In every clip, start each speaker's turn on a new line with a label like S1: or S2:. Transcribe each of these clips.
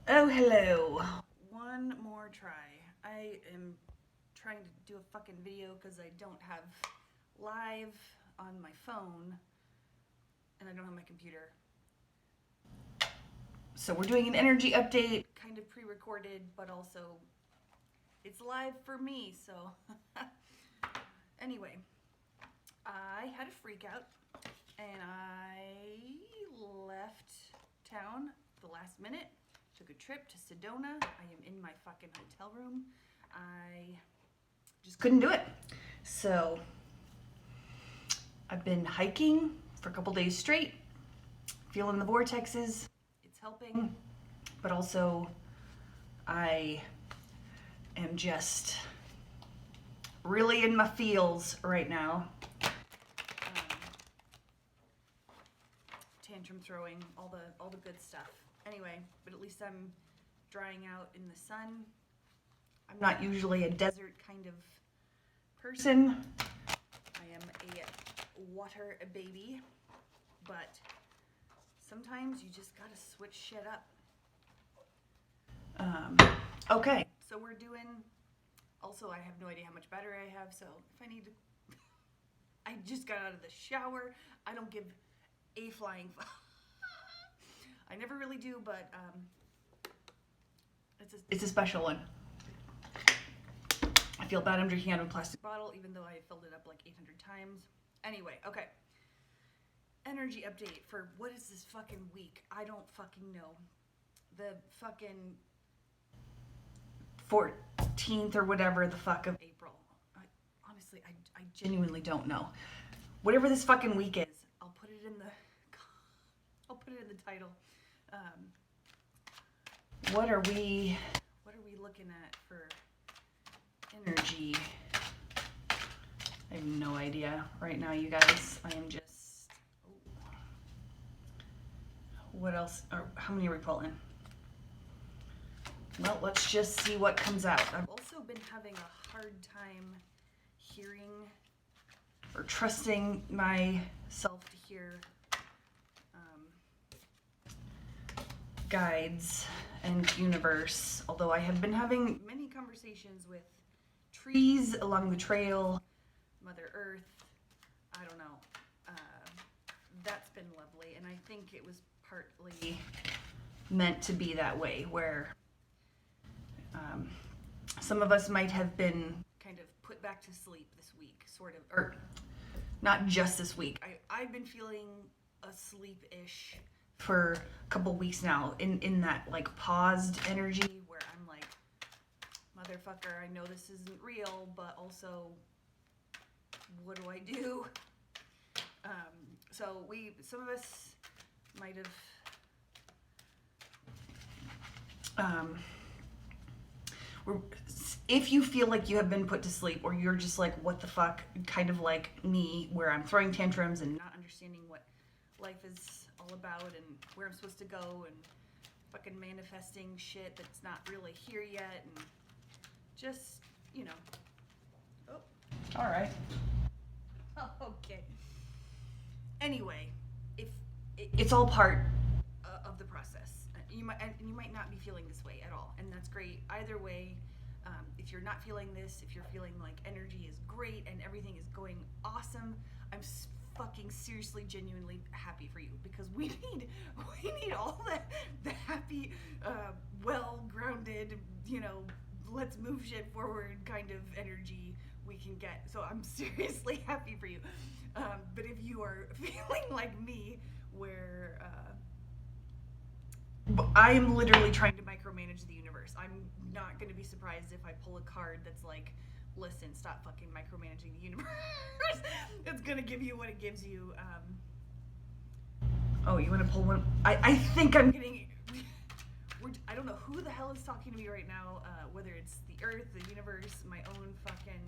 S1: Oh, hello. One more try. I am trying to do a fucking video because I don't have live on my phone and I don't have my computer. So we're doing an energy update, kind of pre-recorded, but also it's live for me. So anyway, I had a freak out and I left town the last minute. Took a trip to Sedona. I am in my fucking hotel room. I just couldn't do it. So I've been hiking for a couple days straight, feeling the vortexes. It's helping, but also I am just really in my feels right now. Tantrum throwing, all the good stuff. Anyway, but at least I'm drying out in the sun. I'm not usually a desert kind of person. I am a water baby, but sometimes you just gotta switch shit up. Okay, so we're doing, also I have no idea how much battery I have, so if I need to, I just got out of the shower. I don't give a flying fuck. I never really do, but it's a special one. I feel bad I'm drinking out of a plastic bottle, even though I filled it up like 800 times. Anyway, okay. Energy update for what is this fucking week? I don't fucking know. The fucking 14th or whatever the fuck of April. Honestly, I genuinely don't know. Whatever this fucking week is, I'll put it in the title. What are we looking at for energy? I have no idea right now, you guys. I am just. What else? Or how many are we pulling? Well, let's just see what comes out. I've also been having a hard time hearing or trusting myself to hear guides and universe, although I have been having many conversations with trees along the trail, Mother Earth. I don't know. That's been lovely, and I think it was partly meant to be that way, where some of us might have been kind of put back to sleep this week, sort of, or not just this week. I've been feeling asleep-ish for a couple weeks now, in that like paused energy where I'm like, motherfucker, I know this isn't real, but also what do I do? So some of us might have if you feel like you have been put to sleep, or you're just like, what the fuck, kind of like me, where I'm throwing tantrums and not understanding what life is all about and where I'm supposed to go, and fucking manifesting shit that's not really here yet, and just, you know. Oh, all right. Oh, okay. Anyway, if it's all part of the process, you might not be feeling this way at all, and that's great. Either way, if you're not feeling this, if you're feeling like energy is great and everything is going awesome, I'm fucking seriously, genuinely happy for you, because we need all the happy, well-grounded, let's move shit forward kind of energy we can get. So I'm seriously happy for you. But if you are feeling like me, where I am literally trying to micromanage the universe, I'm not going to be surprised if I pull a card that's like, listen, stop fucking micromanaging the universe. It's going to give you what it gives you. Oh, you want to pull one? I think I'm getting... I don't know who the hell is talking to me right now, whether it's the earth, the universe, my own fucking...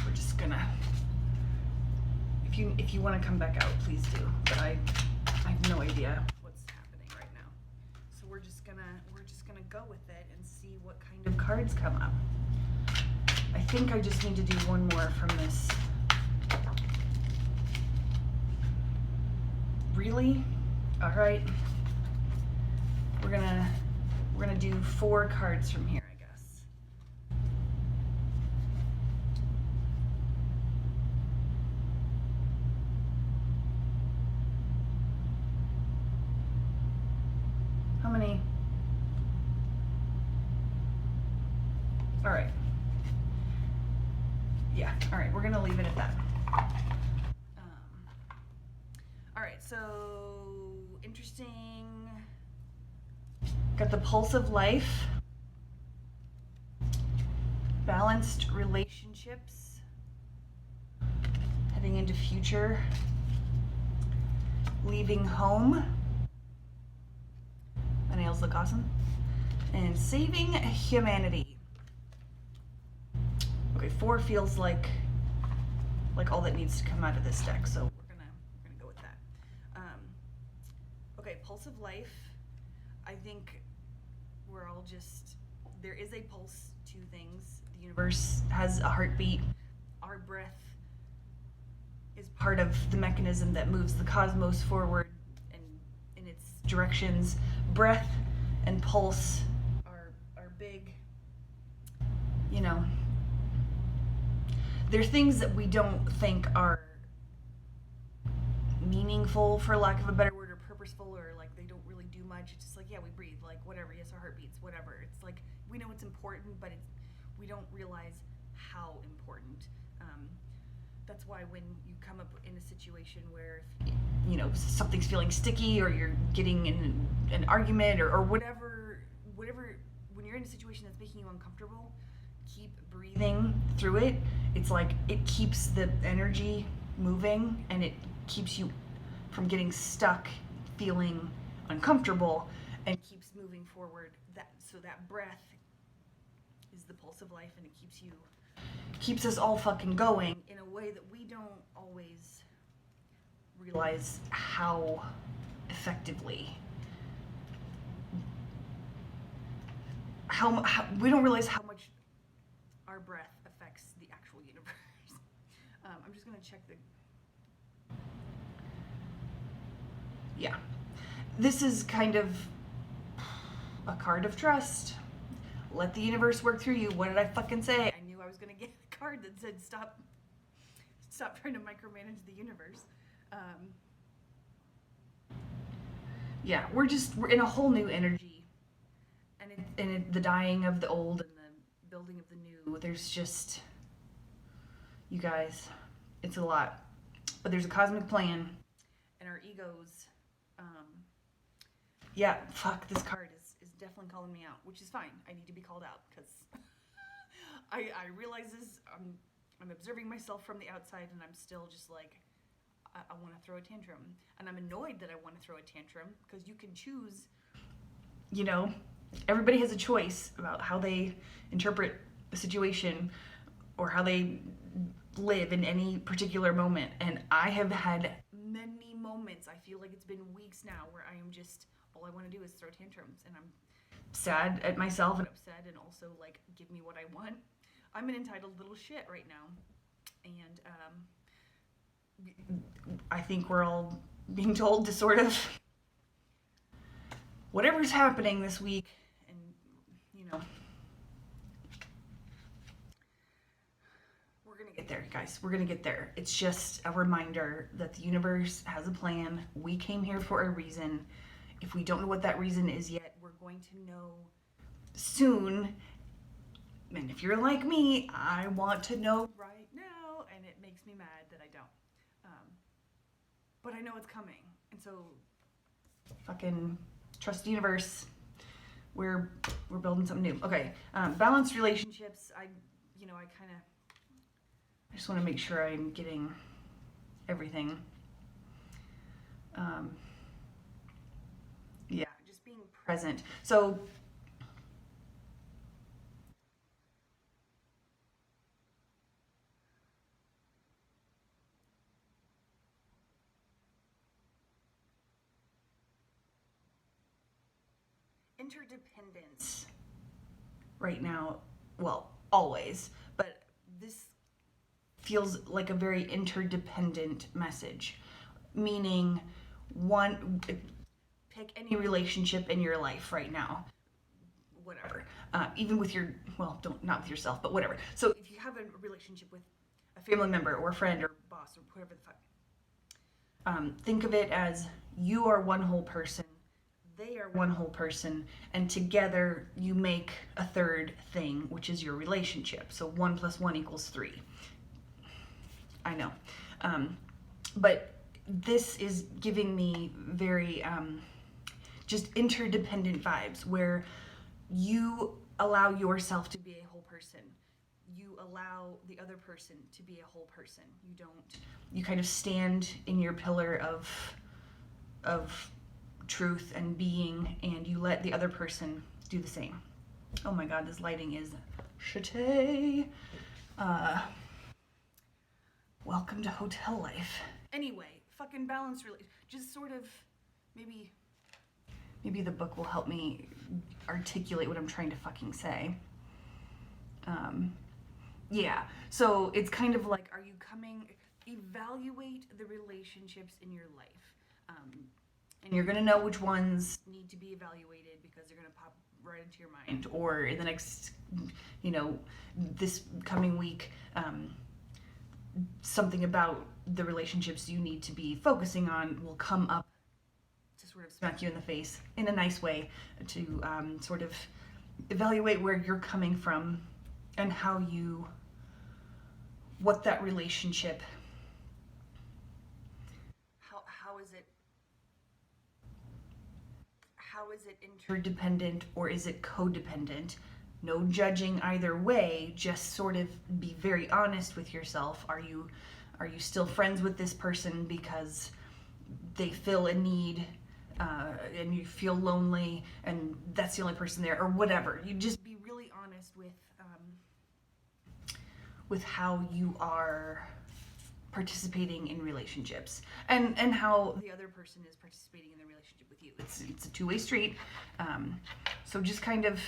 S1: We're just gonna... If you want to come back out, please do. But I have no idea what's happening right now. So we're just gonna go with it and see what kind of cards come up. I think I just need to do one more from this. Really? All right. We're gonna do 4 cards from here, I guess. How many? All right. Yeah. All right. We're gonna leave it at that. All right. So interesting. Got the pulse of life. Balanced relationships. Heading into future. Leaving home. My nails look awesome. And saving humanity. Okay, 4 feels like all that needs to come out of this deck, so we're gonna go with that. Okay, pulse of life. I think we're all just, there is a pulse to things. The universe has a heartbeat. Our breath is part of the mechanism that moves the cosmos forward and in its directions. Breath and pulse are big, you know, they're things that we don't think are meaningful, for lack of a better word, or purposeful, or like they don't really do much. It's just like, yeah, we breathe, like whatever, yes, our heart beats, whatever. It's like we know it's important, but we don't realize how important. That's why when you come up in a situation where, you know, something's feeling sticky, or you're getting in an argument, or whatever, when you're in a situation that's making you uncomfortable, keep breathing through it. It's like it keeps the energy moving, and it keeps you from getting stuck, feeling uncomfortable, and keeps moving forward. So that breath is the pulse of life, and it keeps us all fucking going in a way that we don't always realize how effectively, how we don't realize how much our breath affects the actual universe. I'm just gonna check the, yeah, this is kind of a card of trust. Let the universe work through you. What did I fucking say? I knew I was gonna get a card that said stop trying to micromanage the universe. Yeah, we're in a whole new energy, and the dying of the old and the building of the new. There's just, you guys, it's a lot, but there's a cosmic plan, and our egos. Yeah, fuck, this card is definitely calling me out, which is fine. I need to be called out because I realize this. I'm observing myself from the outside, and I'm still just like, I want to throw a tantrum, and I'm annoyed that I want to throw a tantrum because you can choose. You know, everybody has a choice about how they interpret a situation or how they live in any particular moment, and I have had many moments. I feel like it's been weeks now where I am just, all I want to do is throw tantrums, and I'm sad at myself and upset, and also like, give me what I want. I'm an entitled little shit right now, and I think we're all being told to sort of, whatever's happening this week, and you know, we're gonna get there, guys. We're gonna get there. It's just a reminder that the universe has a plan. We came here for a reason. If we don't know what that reason is yet, we're going to know soon. And if you're like me, I want to know right now, and it makes me mad that I don't. But I know it's coming, and so fucking trust the universe. We're building something new. Okay, balanced relationships. I just want to make sure I'm getting everything. Yeah, just being present. So interdependence right now, well, always, but feels like a very interdependent message, meaning one, pick any relationship in your life right now, whatever, even with your, well, don't, not with yourself, but whatever. So if you have a relationship with a family member or a friend or boss or whatever the fuck, think of it as you are one whole person, they are one whole person, and together you make a third thing, which is your relationship. So 1 + 1 = 3. I know. But this is giving me very just interdependent vibes, where you allow yourself to be a whole person. You allow the other person to be a whole person. You kind of stand in your pillar of truth and being, and you let the other person do the same. Oh my god, this lighting is shitty. Welcome to hotel life. Anyway, fucking balance, really. Just sort of, maybe the book will help me articulate what I'm trying to fucking say. Yeah, so it's kind of like, are you evaluate the relationships in your life. And you're gonna know which ones need to be evaluated because they're gonna pop right into your mind, or in the next, this coming week, something about the relationships you need to be focusing on will come up to sort of smack you in the face in a nice way, to sort of evaluate where you're coming from and what that relationship, how is it interdependent or is it codependent? No judging either way, just sort of be very honest with yourself. Are you still friends with this person because they fill a need, and you feel lonely and that's the only person there, or whatever? You just be really honest with how you are participating in relationships, and how the other person is participating in the relationship with you. It's a two-way street. So just kind of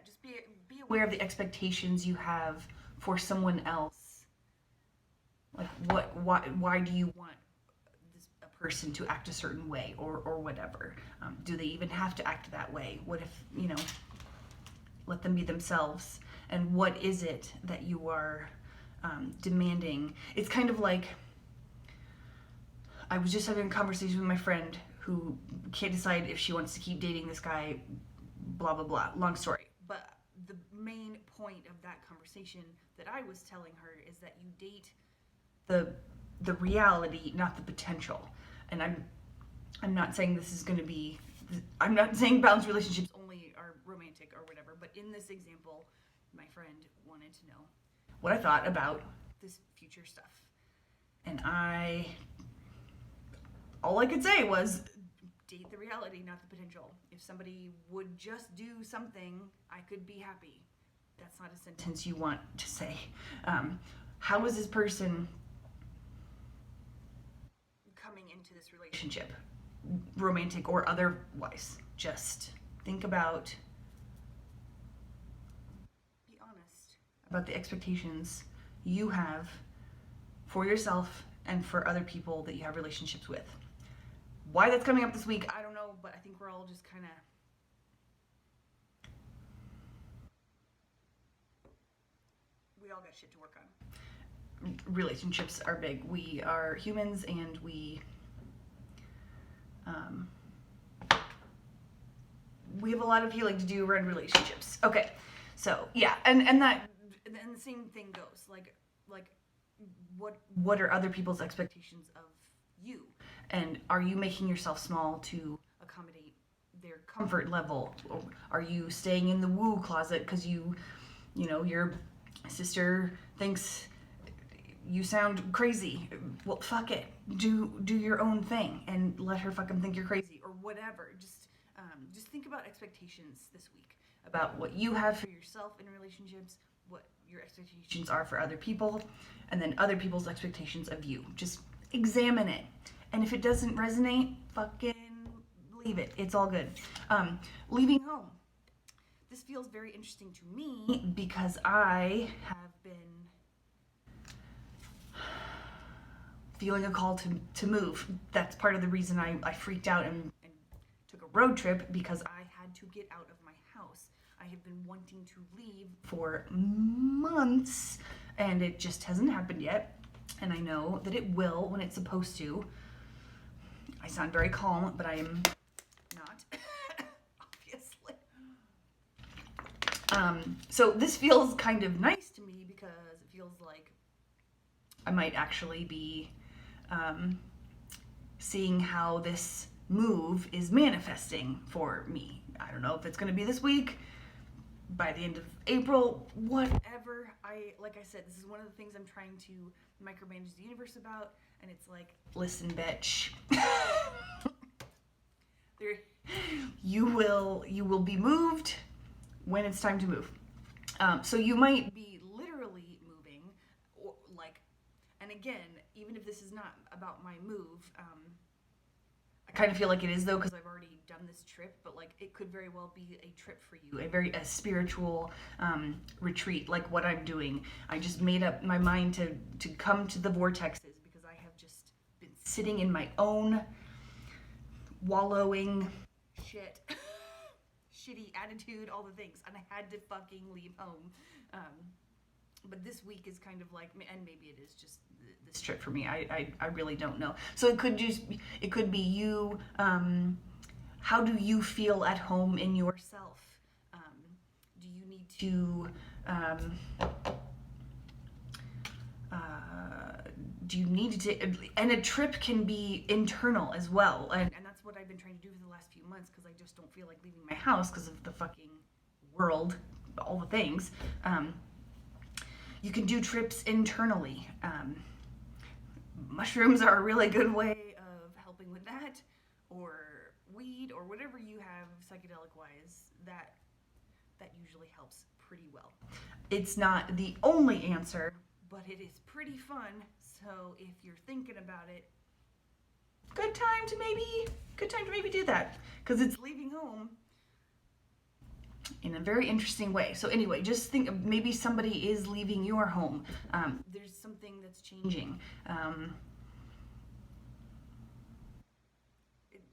S1: just be aware of the expectations you have for someone else. Like why do you want a person to act a certain way, or whatever? Do they even have to act that way? What if, let them be themselves? And what is it that you are demanding? It's kind of like, I was just having a conversation with my friend who can't decide if she wants to keep dating this guy, blah, blah, blah. Long story. But the main point of that conversation that I was telling her is that you date the reality, not the potential. And I'm not saying this is going to be, I'm not saying balanced relationships only are romantic or whatever, but in this example, my friend wanted to know what I thought about this future stuff. And all I could say was, date the reality, not the potential. If somebody would just do something, I could be happy. That's not a sentence you want to say. How is this person coming into this relationship, romantic or otherwise? Just think about, be honest about the expectations you have for yourself and for other people that you have relationships with. Why that's coming up this week, I don't know, but I think we're all just kind of, we all got shit to work on. Relationships are big. We are humans, and we have a lot of healing to do around relationships. Okay, so yeah, and the same thing goes. Like what are other people's expectations of you? And are you making yourself small to accommodate their comfort level? Or are you staying in the woo closet because your sister thinks you sound crazy? Well, fuck it. Do your own thing and let her fucking think you're crazy, or whatever. Just think about expectations this week, about what you have for yourself in relationships, what your expectations are for other people, and then other people's expectations of you. Just examine it. And if it doesn't resonate, fucking leave it. It's all good. Leaving home. This feels very interesting to me because I have been feeling a call to move. That's part of the reason I freaked out and took a road trip, because I had to get out of my house. I have been wanting to leave for months and it just hasn't happened yet. And I know that it will when it's supposed to. I sound very calm, but I am not, obviously. So this feels kind of nice to me because it feels like I might actually be seeing how this move is manifesting for me. I don't know if it's going to be this week, by the end of April, whatever. Like I said, this is one of the things I'm trying to micromanage the universe about, and it's like, listen, bitch. You will be moved when it's time to move. So you might be literally moving, or like, and again, even if this is not about my move, I kind of feel like it is though, because I've already done this trip, but like it could very well be a trip for you, a spiritual retreat, like what I'm doing. I just made up my mind to come to the vortexes because I have just been sitting in my own wallowing shit, shitty attitude, all the things, and I had to fucking leave home. But this week is kind of like, and maybe it is just this trip for me. I really don't know. So it could be you. How do you feel at home in yourself? Do you need to? Do you need to? And a trip can be internal as well, and that's what I've been trying to do for the last few months, because I just don't feel like leaving my house because of the fucking world, all the things. You can do trips internally. Mushrooms are a really good way of helping with that, or weed, or whatever you have psychedelic wise, that usually helps pretty well. It's not the only answer, but it is pretty fun. So if you're thinking about it, good time to maybe do that, because it's leaving home in a very interesting way. So anyway, just think of maybe somebody is leaving your home. There's something that's changing.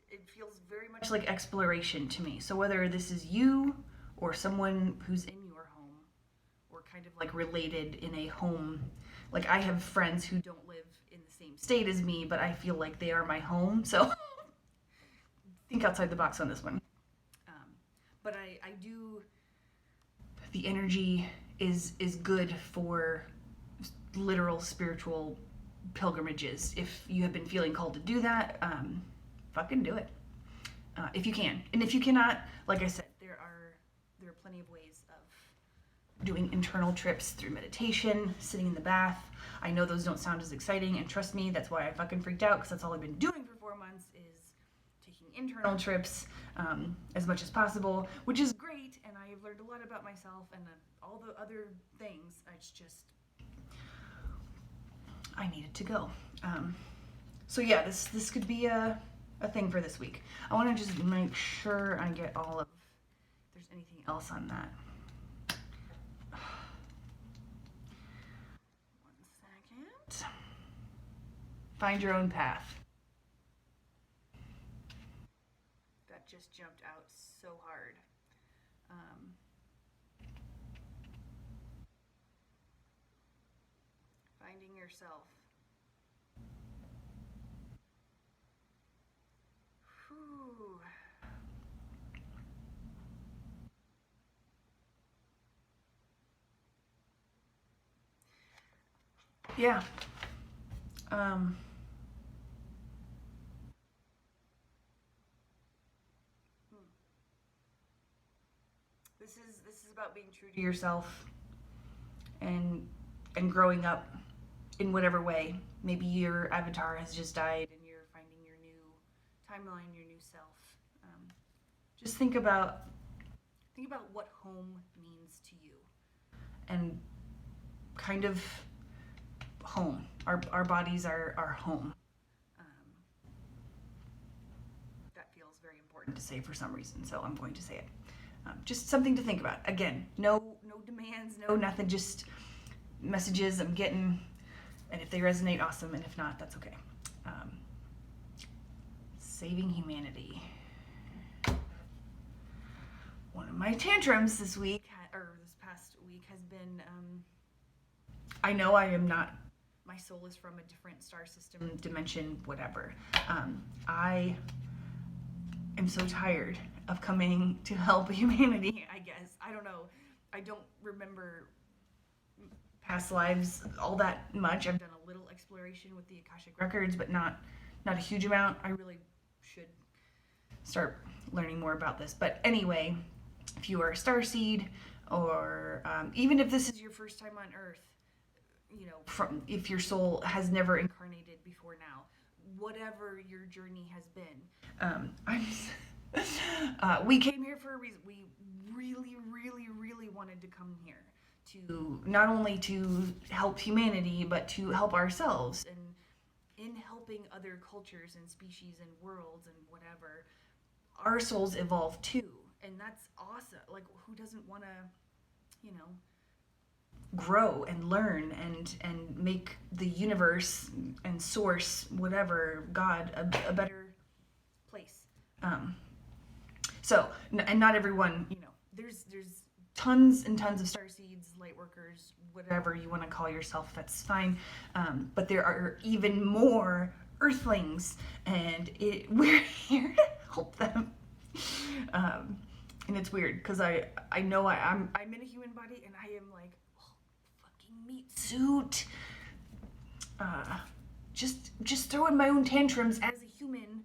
S1: It feels very much like exploration to me. So whether this is you or someone who's in your home, or kind of like related in a home, like I have friends who don't live in the same state as me, but I feel like they are my home. So think outside the box on this one. But I do, the energy is good for literal spiritual pilgrimages. If you have been feeling called to do that, fucking do it. If you can. And if you cannot, like I said, there are plenty of ways of doing internal trips through meditation, sitting in the bath. I know those don't sound as exciting, and trust me, that's why I fucking freaked out, because that's all I've been doing for 4 months is taking internal trips as much as possible, which is great, and I've learned a lot about myself and all the other things. It's just, I needed to go. So yeah, this could be a thing for this week. I want to just make sure I get all of, if there's anything else on that. 1 second. Find your own path. That just jumped out so hard. Finding yourself. Whew. Yeah. This is about being true to yourself and growing up in whatever way. Maybe your avatar has just died and you're finding your new timeline, your new self. Just think about what home means to you, and kind of home. Our bodies are home. That feels very important. important to say for some reason, so I'm going to say it. Just something to think about. Again, no demands, no nothing, just messages I'm getting, and if they resonate, awesome, and if not, that's okay. Saving humanity. One of my tantrums this week, or this past week, has been, I know I am not, my soul is from a different star system, dimension, whatever. I am so tired of coming to help humanity, I guess. I don't know. I don't remember past lives all that much. I've done a little exploration with the Akashic Records, but not a huge amount. I really should start learning more about this. But anyway, if you are a starseed, or even if this is your first time on Earth, you know, if your soul has never incarnated before now, whatever your journey has been, we came here for a reason. We really wanted to come here to not only to help humanity, but to help ourselves. And in helping other cultures and species and worlds and whatever, our souls evolve too. And that's awesome. Like, who doesn't want to, you know, grow and learn and make the universe and source, whatever, God, a better place. So, and not everyone, you know, there's tons and tons of starseeds, light workers, whatever you want to call yourself, that's fine. But there are even more earthlings, and we're here to help them. And it's weird because I know I'm in a human body, and I am like, oh, fucking meat suit. Just throwing my own tantrums as a human,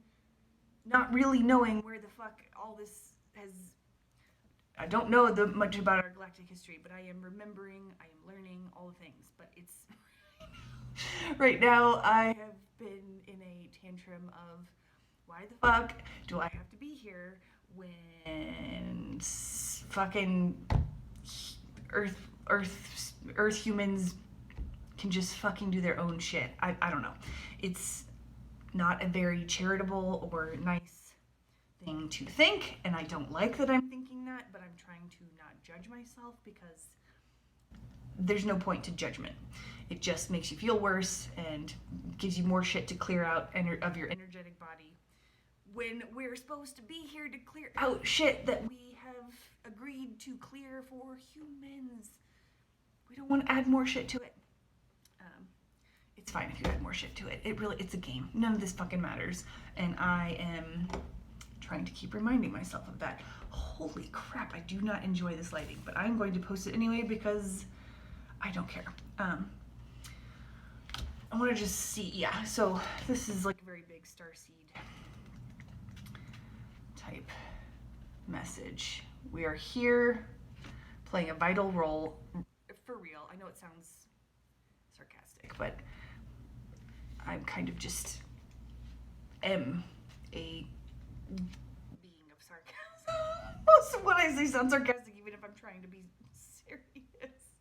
S1: not really knowing where the fuck all this has. I don't know much about our galactic history, but I am remembering, I am learning all the things. But it's right now I have been in a tantrum of, why the fuck do I have to be here when fucking Earth humans can just fucking do their own shit? I don't know. It's not a very charitable or nice thing to think, and I don't like that I'm thinking that, but I'm trying to not judge myself, because there's no point to judgment. It just makes you feel worse and gives you more shit to clear out of your energetic body, when we're supposed to be here to clear out shit that we have agreed to clear for humans. We don't want to add more shit to it. It's fine if you add more shit to it. It's a game. None of this fucking matters. And I am trying to keep reminding myself of that. Holy crap, I do not enjoy this lighting, but I'm going to post it anyway because I don't care. I want to just see, yeah, so this is like a very big starseed type message. We are here playing a vital role, for real. I know it sounds sarcastic, but I'm kind of just am a being of sarcasm. Most of what I say sounds sarcastic, even if I'm trying to be serious.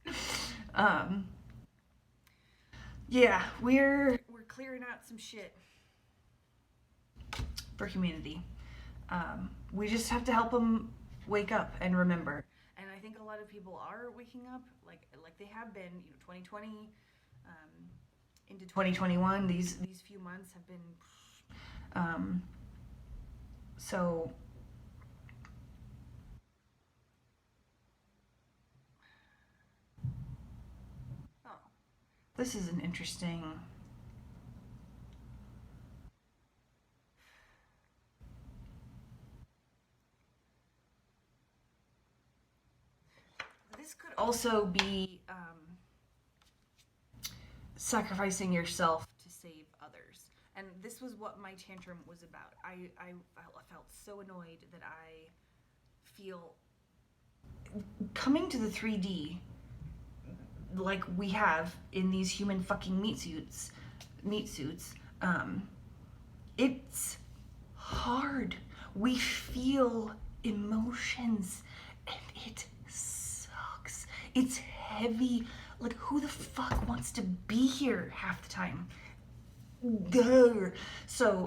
S1: Yeah, we're clearing out some shit for humanity. We just have to help them wake up and remember. And I think a lot of people are waking up, like they have been. You know, 2020 into 2021. These few months have been so. Oh, this is an interesting. This could also be sacrificing yourself to save others. And this was what my tantrum was about. I felt so annoyed that I feel coming to the 3D like we have in these human fucking meat suits, it's hard. We feel emotions, and it sucks. It's heavy. Like, who the fuck wants to be here half the time? Grr. So,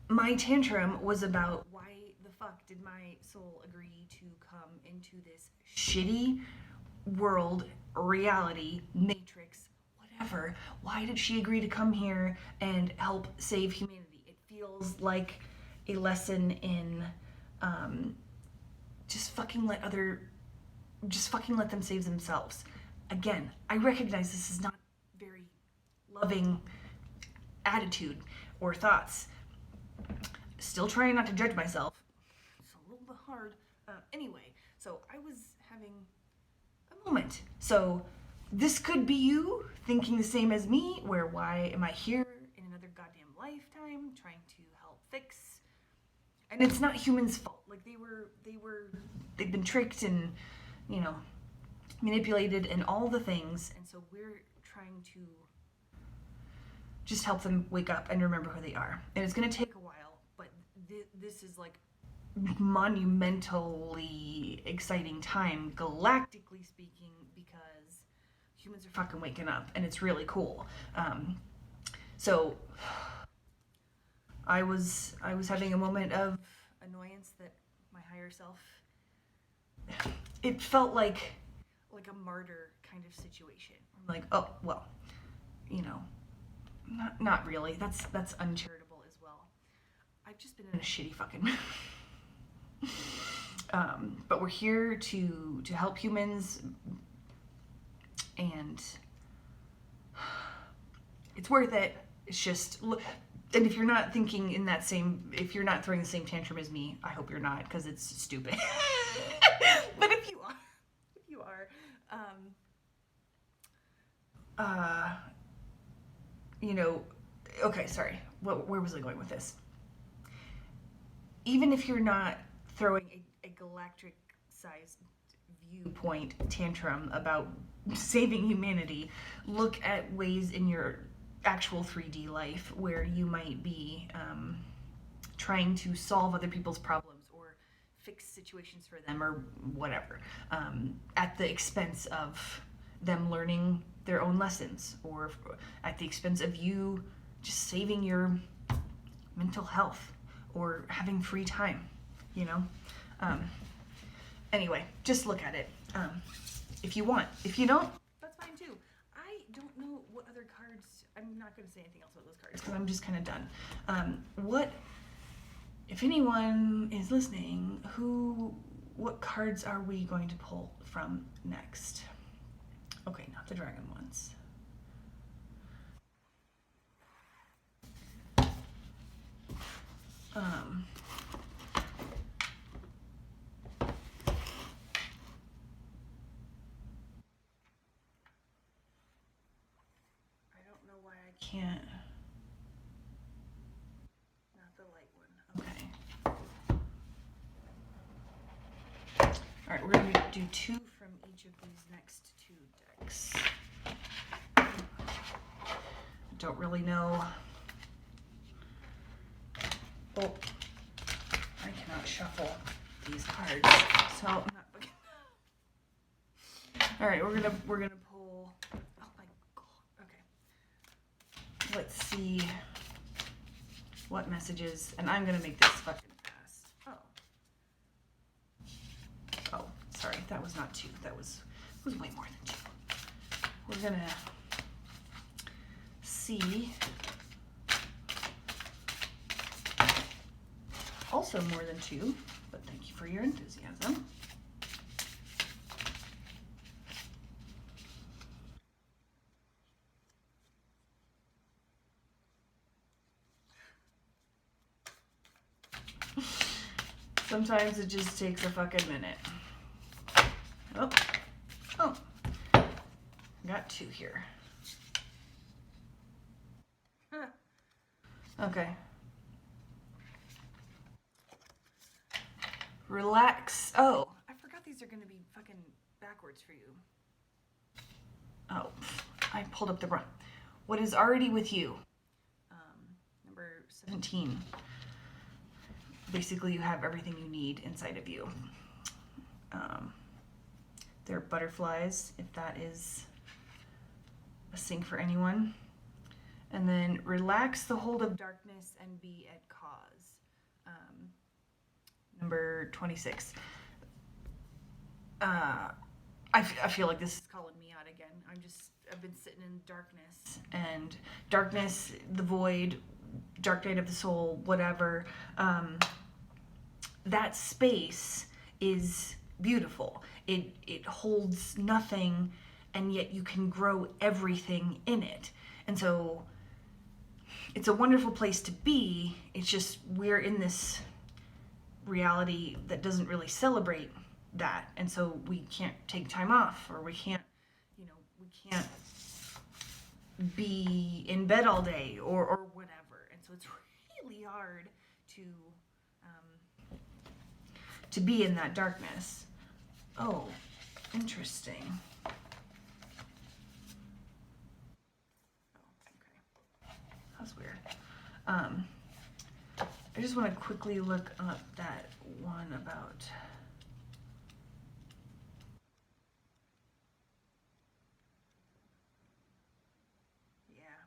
S1: my tantrum was about why the fuck did my soul agree to come into this shitty world, reality, matrix, whatever. Why did she agree to come here and help save humanity? It feels like a lesson in just fucking let them save themselves. Again, I recognize this is not very loving attitude or thoughts. Still trying not to judge myself. It's a little bit hard. Anyway, so I was having a moment. So this could be you thinking the same as me, where why am I here in another goddamn lifetime trying to help fix? And it's not humans' fault. Like they've been tricked and, you know, manipulated and all the things, and so we're trying to just help them wake up and remember who they are. And it's going to take a while, but this is like monumentally exciting time, galactically speaking, because humans are fucking waking up, and it's really cool. So I was having a moment of annoyance that my higher self. It felt like a martyr kind of situation. I'm like, oh well, you know, not really. That's uncharitable as well. I've just been in a shitty fucking mood. But we're here to help humans, and it's worth it. It's just, and if you're not thinking in that same, if you're not throwing the same tantrum as me, I hope you're not, because it's stupid. But if you are, you know, okay, sorry. Where was I going with this? Even if you're not throwing a galactic-sized viewpoint tantrum about saving humanity, look at ways in your actual 3D life where you might be trying to solve other people's problems or fix situations for them or whatever, at the expense of them learning their own lessons, or at the expense of you just saving your mental health or having free time, you know? Anyway, just look at it if you want. If you don't, that's fine too. I don't know what other cards, I'm not going to say anything else about those cards because I'm just kind of done. If anyone is listening, what cards are we going to pull from next? Okay, not the dragon ones. I don't know why I can't. Not the light one. Okay. All right, we're going to do 2 from each of these next 2 decks. I don't really know. Oh, I cannot shuffle these cards, so I'm not looking. All right, we're gonna pull. Oh my god. Okay. Let's see what messages, and I'm gonna make this fucking fast. Oh, sorry, that was not 2. That was way more than 2. We're gonna see. Also more than 2, but thank you for your enthusiasm. Sometimes it just takes a fucking minute. Oh, got 2 here. Okay. Relax. Oh, I forgot these are going to be fucking backwards for you. Oh, I pulled up the wrong. What is already with you? Number 17. Basically, you have everything you need inside of you. They're butterflies, if that is a sync for anyone. And then relax the hold of darkness and be at cause. Number 26. I feel like this is calling me out again. I've been sitting in darkness, and darkness, the void, dark night of the soul, whatever. That space is beautiful. It holds nothing, and yet you can grow everything in it. And so it's a wonderful place to be. It's just we're in this reality that doesn't really celebrate that, and so we can't take time off, or we can't be in bed all day, or whatever. And so it's really hard to be in that darkness. Oh, interesting. Oh, okay. That's weird. I just want to quickly look up that one about... Yeah.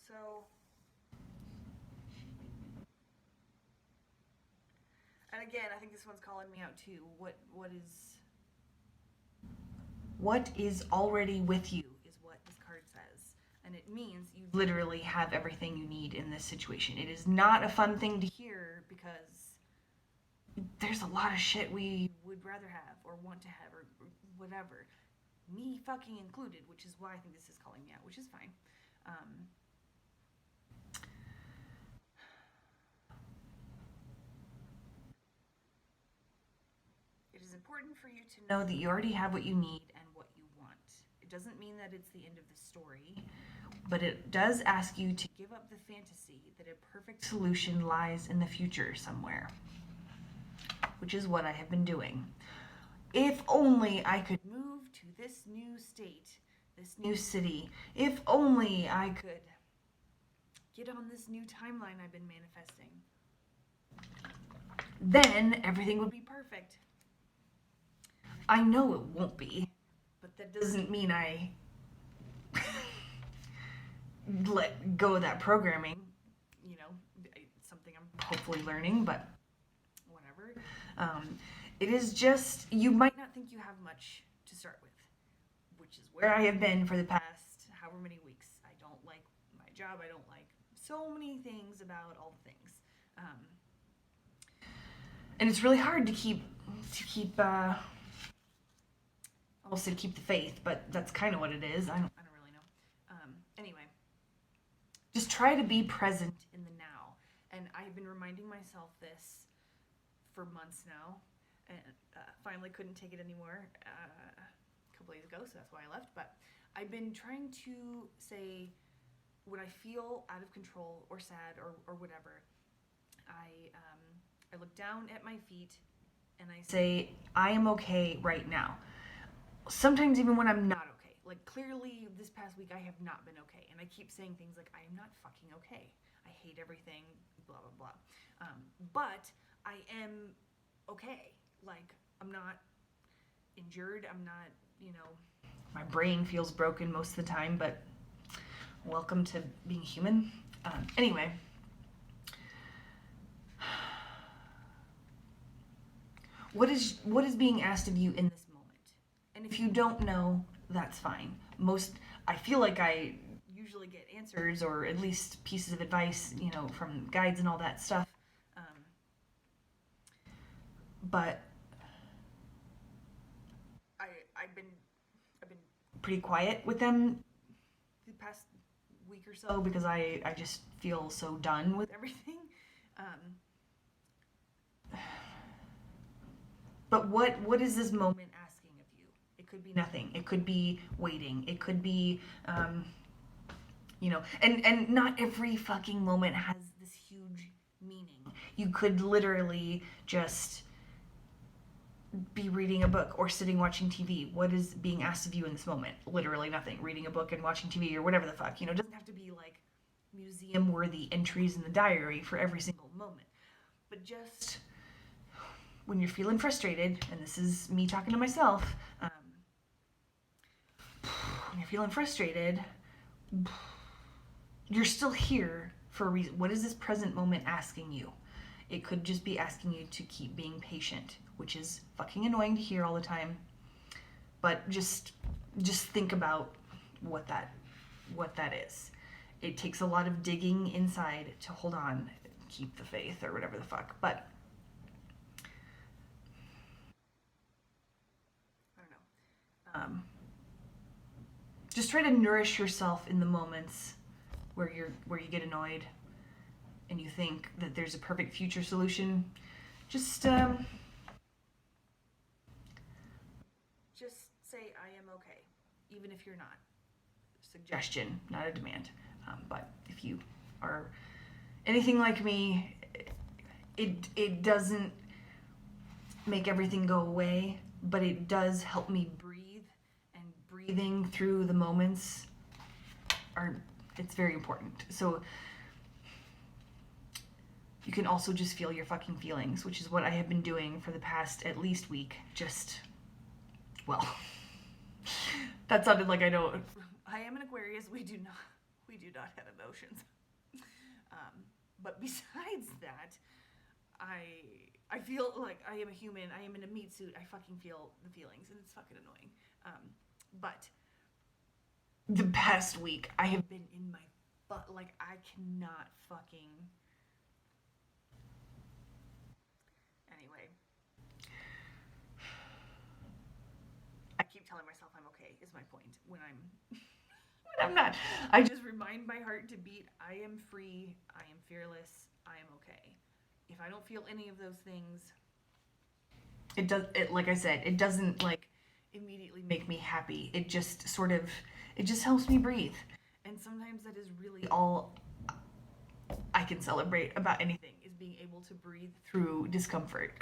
S1: So... And again, I think this one's calling me out too. What is already with you is what this card says. And it means you literally have everything you need in this situation. It is not a fun thing to hear, because there's a lot of shit we would rather have or want to have or whatever. Me fucking included, which is why I think this is calling me out, which is fine. It is important for you to know that you already have what you need and what you want. It doesn't mean that it's the end of the story, but it does ask you to give up the fantasy that a perfect solution lies in the future somewhere, which is what I have been doing. If only I could move to this new state, this new city. If only I could get on this new timeline I've been manifesting. Then everything would be perfect. I know it won't be, but that doesn't mean I let go of that programming. It's something I'm hopefully learning, but whatever. It is just, you might not think you have much to start with, which is where I have been for the past however many weeks. I don't like my job. I don't like so many things about all the things. And it's really hard to keep I almost said keep the faith, but that's kind of what it is. I don't really know. Anyway, just try to be present in the now. And I've been reminding myself this for months now, and finally couldn't take it anymore a couple days ago, so that's why I left. But I've been trying to say, when I feel out of control or sad or whatever, I look down at my feet and I say, I am okay right now. Sometimes even when I'm not okay. Like, clearly this past week I have not been okay. And I keep saying things like, I am not fucking okay. I hate everything, blah, blah, blah. But I am okay. Like, I'm not injured. I'm not, my brain feels broken most of the time, but welcome to being human. Anyway. What is being asked of you in this moment? And if you don't know, that's fine. I feel like I usually get answers, or at least pieces of advice, from guides and all that stuff. But I've been pretty quiet with them the past week or so, because I just feel so done with everything. But what is this moment asking of you? It could be nothing. It could be waiting. It could be, and not every fucking moment has this huge meaning. You could literally just be reading a book or sitting watching TV. What is being asked of you in this moment? Literally nothing. Reading a book and watching TV or whatever the fuck. It doesn't have to be like museum-worthy entries in the diary for every single moment. But just... when you're feeling frustrated, and this is me talking to myself, you're feeling frustrated, you're still here for a reason. What is this present moment asking you? It could just be asking you to keep being patient, which is fucking annoying to hear all the time. But just think about what that is. It takes a lot of digging inside to hold on, keep the faith, or whatever the fuck. But I don't know. Just try to nourish yourself in the moments where you get annoyed and you think that there's a perfect future solution. Just say, I am okay, even if you're not. Suggestion, not a demand. But if you are anything like me, it doesn't make everything go away, but it does help me breathe, and breathing through the moments it's very important. So you can also just feel your fucking feelings, which is what I have been doing for the past at least week. That sounded like I don't. I am an Aquarius. We do not have emotions. But besides that, I feel like I am a human. I am in a meat suit. I fucking feel the feelings, and it's fucking annoying. But the past week, I have been in my butt. Like, I cannot fucking. Anyway. I keep telling myself I'm okay, is my point. When I'm not. I just remind my heart to beat. I am free. I am fearless. I am okay. If I don't feel any of those things, like I said, it doesn't like immediately make me happy. It just helps me breathe. And sometimes that is really all I can celebrate about anything, is being able to breathe through discomfort.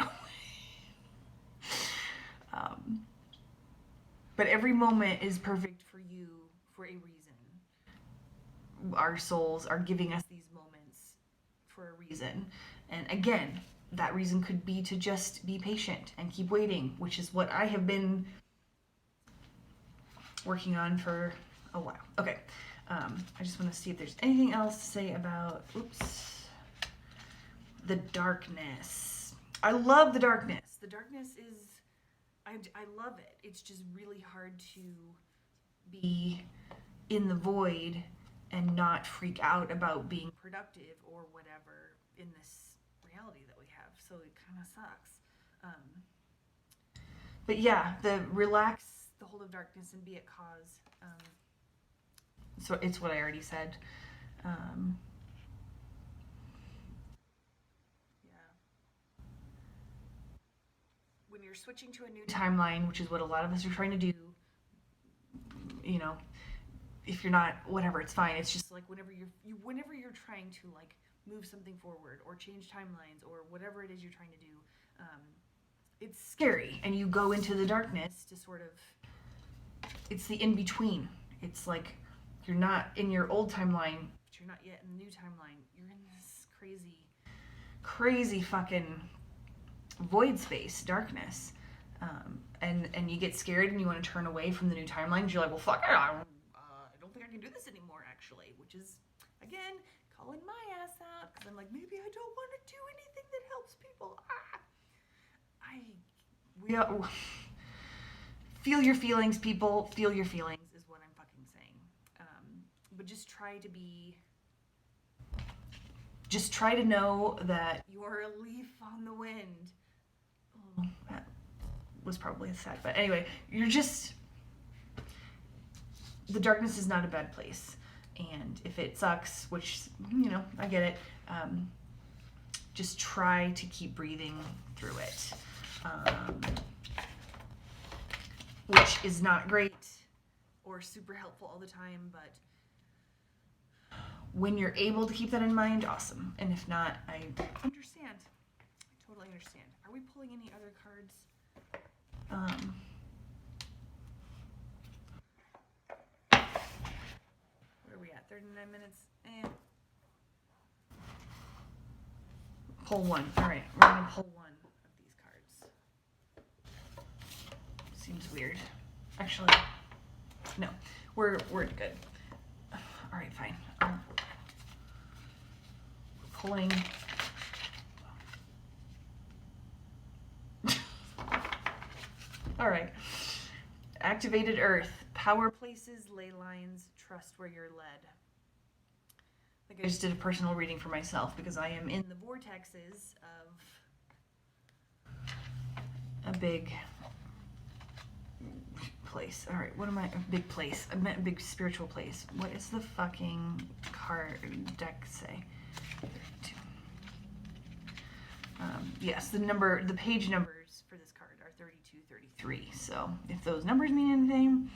S1: But every moment is perfect for you for a reason. Our souls are giving us these moments for a reason. And again, that reason could be to just be patient and keep waiting, which is what I have been working on for a while. Okay. I just want to see if there's anything else to say about, the darkness. I love the darkness. The darkness is, I love it. It's just really hard to be in the void and not freak out about being productive or whatever in this reality that we have. So it kind of sucks. But yeah, relax the hold of darkness and be at cause. So it's what I already said. Yeah. When you're switching to a new timeline, which is what a lot of us are trying to do, if you're not, whatever, it's fine. It's just like whenever you're trying to like move something forward or change timelines or whatever it is you're trying to do, it's scary, and you go into the darkness to sort of, it's the in-between. It's like you're not in your old timeline, but you're not yet in the new timeline. You're in this crazy fucking void space, darkness. And you get scared and you want to turn away from the new timelines. You're like, well, fuck it, I don't think I can do this anymore, actually. Which is, again, calling my ass out, because I'm like, maybe I don't want to do anything that helps people. Feel your feelings, people. Feel your feelings is what I'm fucking saying. But just try to know that you're a leaf on the wind. Oh, that was probably sad, but anyway, the darkness is not a bad place. And if it sucks, which, I get it, just try to keep breathing through it. Which is not great or super helpful all the time, but when you're able to keep that in mind, awesome. And if not, I understand. I totally understand. Are we pulling any other cards? Where are we at? 39 minutes? Pull one. All right, we're gonna pull one of these cards. Seems weird. Actually, no. We're good. All right, fine. Pulling. All right. Activated Earth. Power places, ley lines, trust where you're led. Like I just did a personal reading for myself because I am in the vortexes of a big place. All right, what am I? A big place. I meant a big spiritual place. What is the fucking card deck say? Yes, the page numbers for this card are 32, 33. So if those numbers mean anything,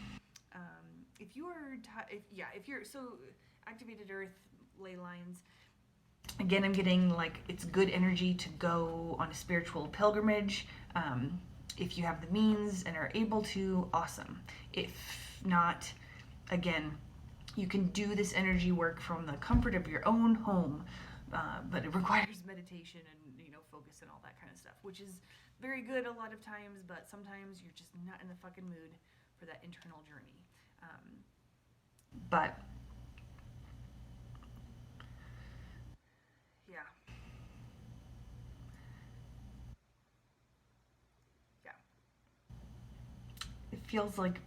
S1: if you're so activated Earth, ley lines. Again, I'm getting like it's good energy to go on a spiritual pilgrimage. If you have the means and are able to, awesome. If not, again, you can do this energy work from the comfort of your own home, but it requires meditation and focus and all that kind of stuff, which is very good a lot of times, but sometimes you're just not in the fucking mood for that internal journey. But yeah. It feels like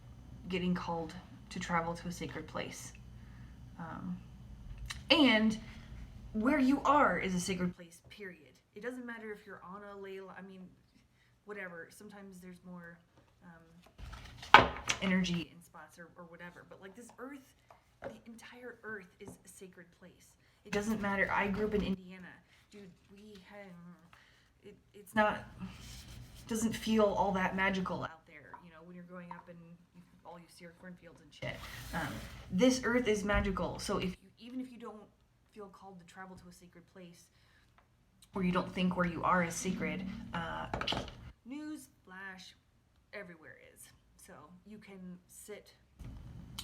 S1: getting called to travel to a sacred place. And where you are is a sacred place, period. It doesn't matter if you're on a whatever. Sometimes there's more energy in spots or whatever. But like this earth, the entire earth is a sacred place. It doesn't matter. I grew up in Indiana. Dude, it's not, doesn't feel all that magical out there, when you're growing up and all you see are cornfields and shit. This earth is magical. So even if you don't feel called to travel to a sacred place, or you don't think where you are is sacred, news flash everywhere is. So you can sit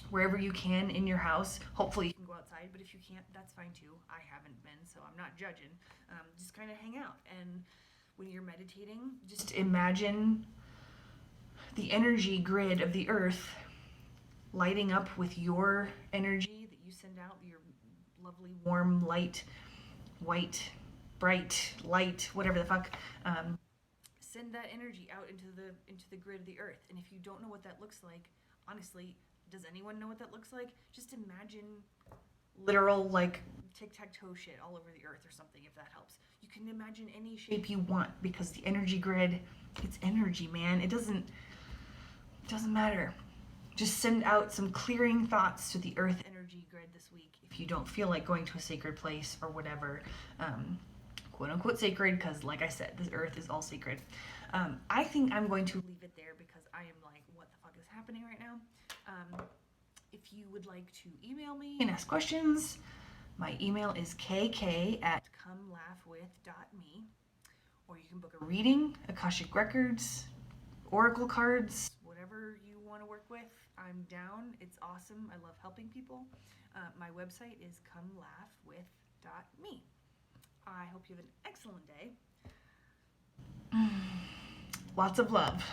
S1: wherever you can in your house. Hopefully you can go outside, but if you can't, that's fine too. I haven't been, so I'm not judging. Just kind of hang out. And when you're meditating, just imagine the energy grid of the earth lighting up with your energy that you send out, your lovely, warm, light, white, bright light, whatever the fuck. Send that energy out into the grid of the earth. And if you don't know what that looks like, honestly, does anyone know what that looks like? Just imagine literal like tic-tac-toe shit all over the earth or something, if that helps. You can imagine any shape you want because the energy grid, it's energy, man. It doesn't matter. Just send out some clearing thoughts to the earth energy grid this week if you don't feel like going to a sacred place or whatever. Quote unquote sacred, because like I said, this earth is all sacred. I think I'm going to leave it there because I am like, what the fuck is happening right now? If you would like to email me and ask questions, my email is kk@comelaughwith.me, or you can book a reading, Akashic Records, Oracle cards, whatever you want to work with. I'm down. It's awesome. I love helping people. My website is comelaughwith.me. I hope you have an excellent day. Lots of love.